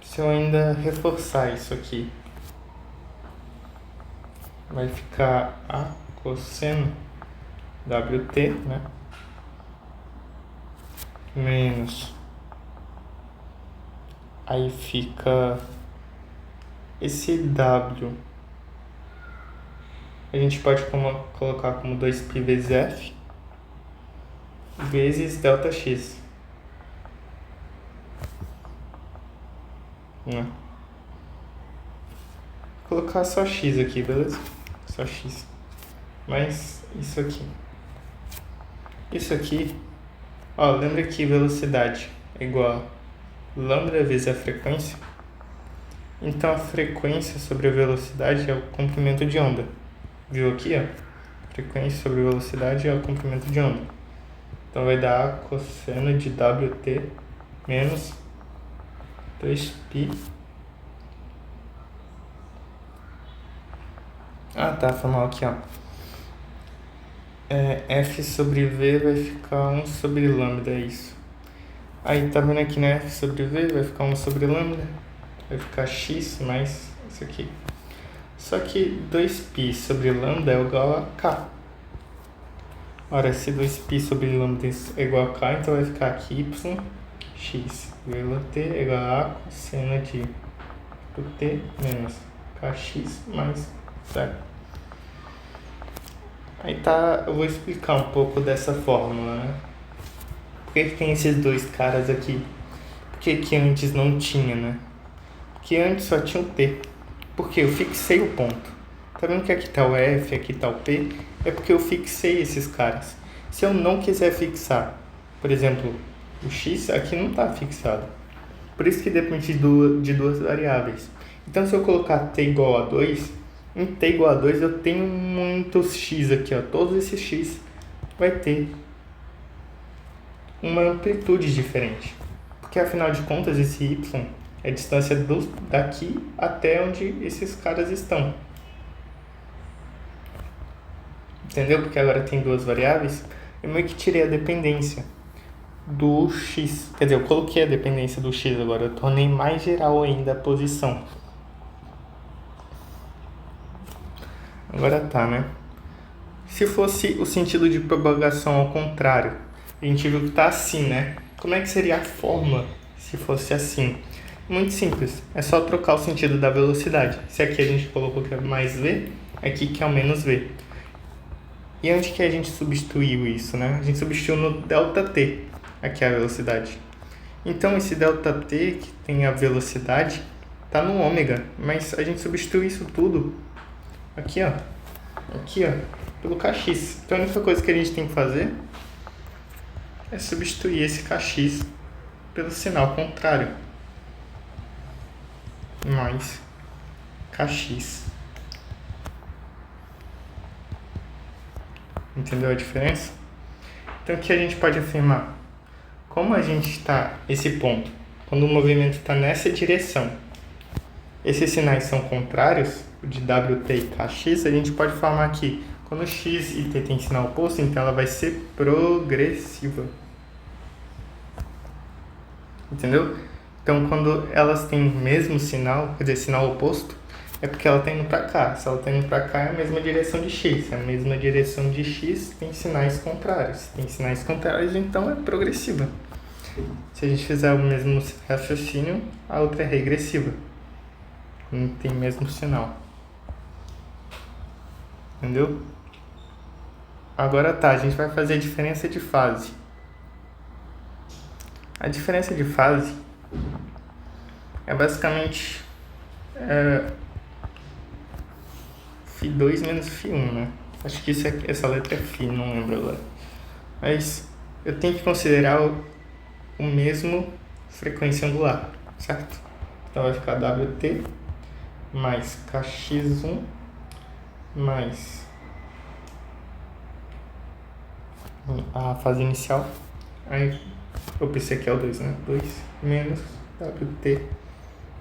Se eu ainda reforçar isso aqui, vai ficar A cosseno WT, né? Menos. Aí fica esse W. A gente pode colocar como 2π vezes F vezes ΔX. Né? Vou colocar só X aqui, beleza? Só X. Mas isso aqui. Isso aqui, ó, lembra que velocidade é igual a lambda vezes a frequência? Então a frequência sobre a velocidade é o comprimento de onda. Viu aqui, ó? Frequência sobre velocidade é o comprimento de onda. Então vai dar A cosseno de WT menos 2π. Ah, tá, foi mal aqui, ó. F sobre V vai ficar 1 sobre lambda, é isso. Aí, tá vendo aqui, né? F sobre V vai ficar 1 sobre lambda. Vai ficar X mais isso aqui. Só que 2π sobre lambda é igual a K. Ora, se 2π sobre lambda é igual a K, então vai ficar aqui Y, X, vírgula T é igual a cosseno de T menos KX mais 0. Aí tá, eu vou explicar um pouco dessa fórmula, né? Por que tem esses dois caras aqui? Por que antes não tinha, né? Porque antes só tinha o T. Porque eu fixei o ponto. Tá vendo que aqui tá o F, aqui tá o P? É porque eu fixei esses caras. Se eu não quiser fixar, por exemplo, o X aqui não tá fixado. Por isso que depende de duas variáveis. Então se eu colocar T igual a 2, em T igual a 2 eu tenho muitos X aqui, ó. Todos esses X vai ter uma amplitude diferente. Porque afinal de contas esse Y é a distância daqui até onde esses caras estão. Entendeu? Porque agora tem duas variáveis. Eu meio que tirei a dependência do X. Quer dizer, eu coloquei a dependência do X agora. Eu tornei mais geral ainda a posição. Agora tá, né? Se fosse o sentido de propagação ao contrário, a gente viu que tá assim, né? Como é que seria a fórmula se fosse assim? Muito simples, é só trocar o sentido da velocidade. Se aqui a gente colocou que é mais v, aqui que é o menos v. E onde que a gente substituiu isso, né? A gente substituiu no ΔT, aqui é a velocidade. Então esse ΔT, que tem a velocidade, está no ômega, mas a gente substitui isso tudo aqui, ó, pelo kx. Então a única coisa que a gente tem que fazer é substituir esse kx pelo sinal contrário, mais kx. Entendeu a diferença? Então o que a gente pode afirmar? Como a gente está esse ponto, quando o movimento está nessa direção, esses sinais são contrários, de WT e KX, a gente pode formar aqui, quando X e T tem sinal oposto, então ela vai ser progressiva. Entendeu? Então, quando elas têm o mesmo sinal, quer dizer, sinal oposto, é porque ela está indo para cá. Se ela está indo para cá, é a mesma direção de X. Se é a mesma direção de X, tem sinais contrários. Se tem sinais contrários, então é progressiva. Se a gente fizer o mesmo raciocínio, a outra é regressiva. Não tem o mesmo sinal. Entendeu? Agora tá, a gente vai fazer a diferença de fase. A diferença de fase é basicamente Φ2 menos Φ1, né? Acho que essa letra é Φ, não lembro agora. Mas eu tenho que considerar o mesmo frequência angular, certo? Então vai ficar WT mais KX1 mais a fase inicial. Aí eu pensei que é o 2, né? 2 menos WT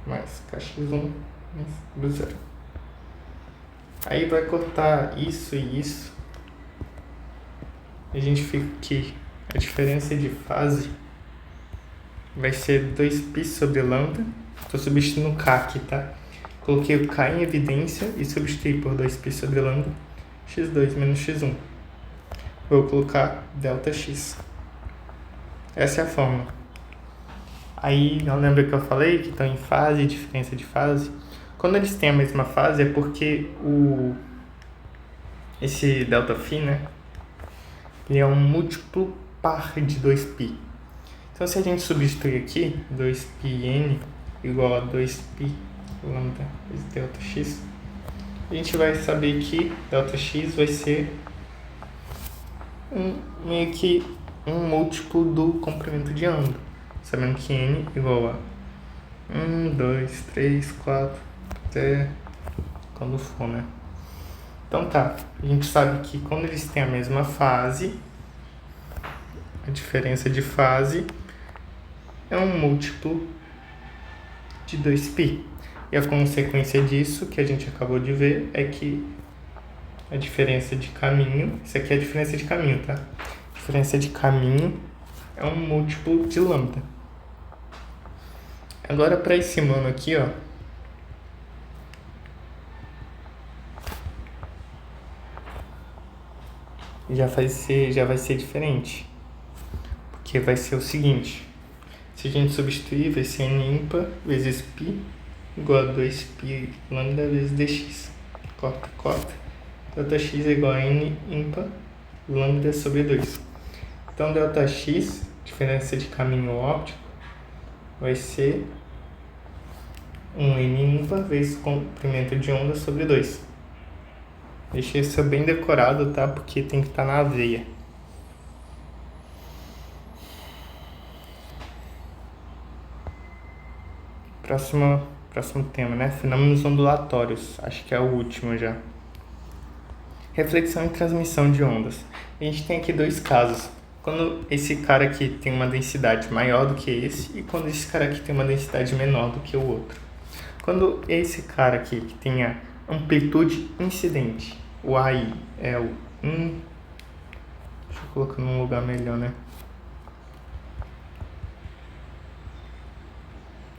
mais KX1 mais 0. Aí vai cortar isso e isso. A gente fica que a diferença de fase vai ser 2π sobre lambda. Estou substituindo o K aqui, tá? Coloquei o K em evidência e substituí por 2π sobre lambda x2 menos x1. Vou colocar ΔX. Essa é a fórmula. Aí, lembra que eu falei que estão em fase, diferença de fase? Quando eles têm a mesma fase é porque esse ΔΦ, né? Ele é um múltiplo par de 2π. Então, se a gente substituir aqui, 2πn igual a 2π lambda vezes ΔX, a gente vai saber que ΔX vai ser meio que um múltiplo do comprimento de ângulo, sabendo que n igual a 1, 2, 3, 4, até quando for, né? Então tá, a gente sabe que quando eles têm a mesma fase, a diferença de fase é um múltiplo de 2π. E a consequência disso, que a gente acabou de ver, é que a diferença de caminho, isso aqui é a diferença de caminho, tá? A diferença de caminho é um múltiplo de lambda. Agora para esse mano aqui, ó, já vai ser diferente. Porque vai ser o seguinte, se a gente substituir, vai ser n ímpar vezes π igual a 2π lambda vezes dx. Corta, corta. Δx é igual a n ímpar lambda sobre 2. Então, Δx, diferença de caminho óptico, vai ser um n ímpar vezes comprimento de onda sobre 2. Deixei isso bem decorado, tá? Porque tem que estar na veia. Próximo tema, né? Fenômenos ondulatórios. Acho que é o último já. Reflexão e transmissão de ondas. A gente tem aqui dois casos. Quando esse cara aqui tem uma densidade maior do que esse e quando esse cara aqui tem uma densidade menor do que o outro. Quando esse cara aqui que tem a amplitude incidente, o AI é o... Deixa eu colocar num lugar melhor, né?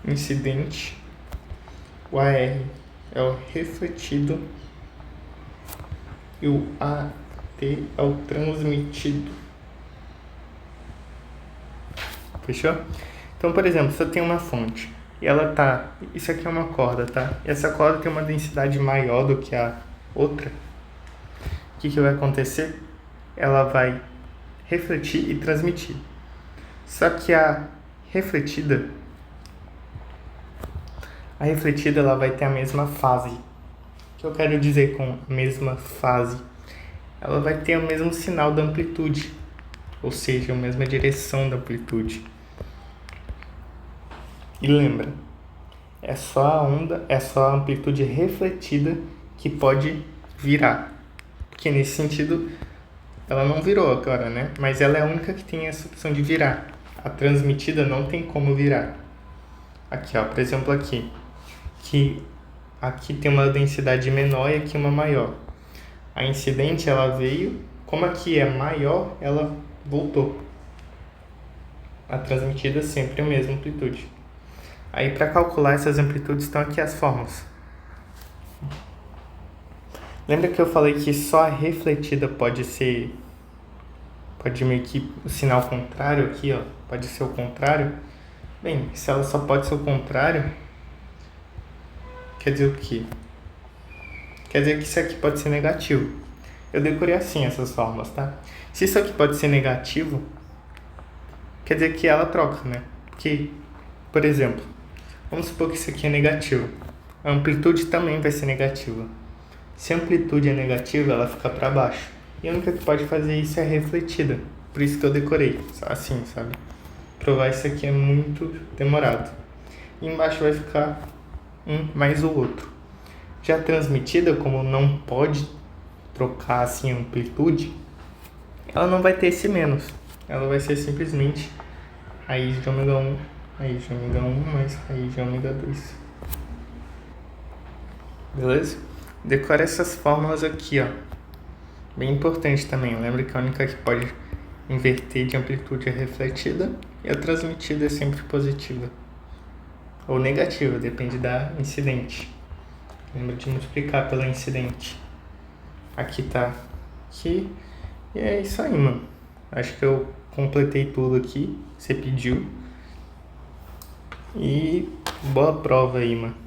Incidente, o AR é o refletido e o AT é o transmitido. Fechou? Então, por exemplo, se eu tenho uma fonte e ela tá... Isso aqui é uma corda, tá? E essa corda tem uma densidade maior do que a outra. O que vai acontecer? Ela vai refletir e transmitir. Só que a refletida ela vai ter a mesma fase. O que eu quero dizer com a mesma fase? Ela vai ter o mesmo sinal da amplitude, ou seja, a mesma direção da amplitude. E lembra, é só a amplitude refletida que pode virar. Porque nesse sentido, ela não virou agora, né? Mas ela é a única que tem essa opção de virar. A transmitida não tem como virar. Aqui, ó, por exemplo, aqui. Que aqui tem uma densidade menor e aqui uma maior. A incidente, ela veio, como aqui é maior, ela voltou. A transmitida é sempre a mesma amplitude. Aí, para calcular essas amplitudes, estão aqui as fórmulas. Lembra que eu falei que só a refletida pode meio que o sinal contrário aqui, ó, pode ser o contrário? Bem, se ela só pode ser o contrário, quer dizer o quê? Quer dizer que isso aqui pode ser negativo. Eu decorei assim essas fórmulas, tá? Se isso aqui pode ser negativo, quer dizer que ela troca, né? Porque, por exemplo, vamos supor que isso aqui é negativo. A amplitude também vai ser negativa. Se a amplitude é negativa, ela fica para baixo. E a única que pode fazer isso é a refletida. Por isso que eu decorei, assim, sabe? Provar isso aqui é muito demorado. E embaixo vai ficar um mais o outro. Já a transmitida, como não pode trocar assim a amplitude, ela não vai ter esse menos. Ela vai ser simplesmente raiz de ômega 1, raiz de ômega 1 mais raiz de ômega 2. Beleza? Decora essas fórmulas aqui, ó. Bem importante também. Lembra que a única que pode inverter de amplitude é a refletida e a transmitida é sempre positiva. Ou negativa, depende da incidente. Lembra de multiplicar pela incidente. Aqui tá aqui. E é isso aí, mano. Acho que eu completei tudo aqui. Você pediu. E boa prova aí, mano.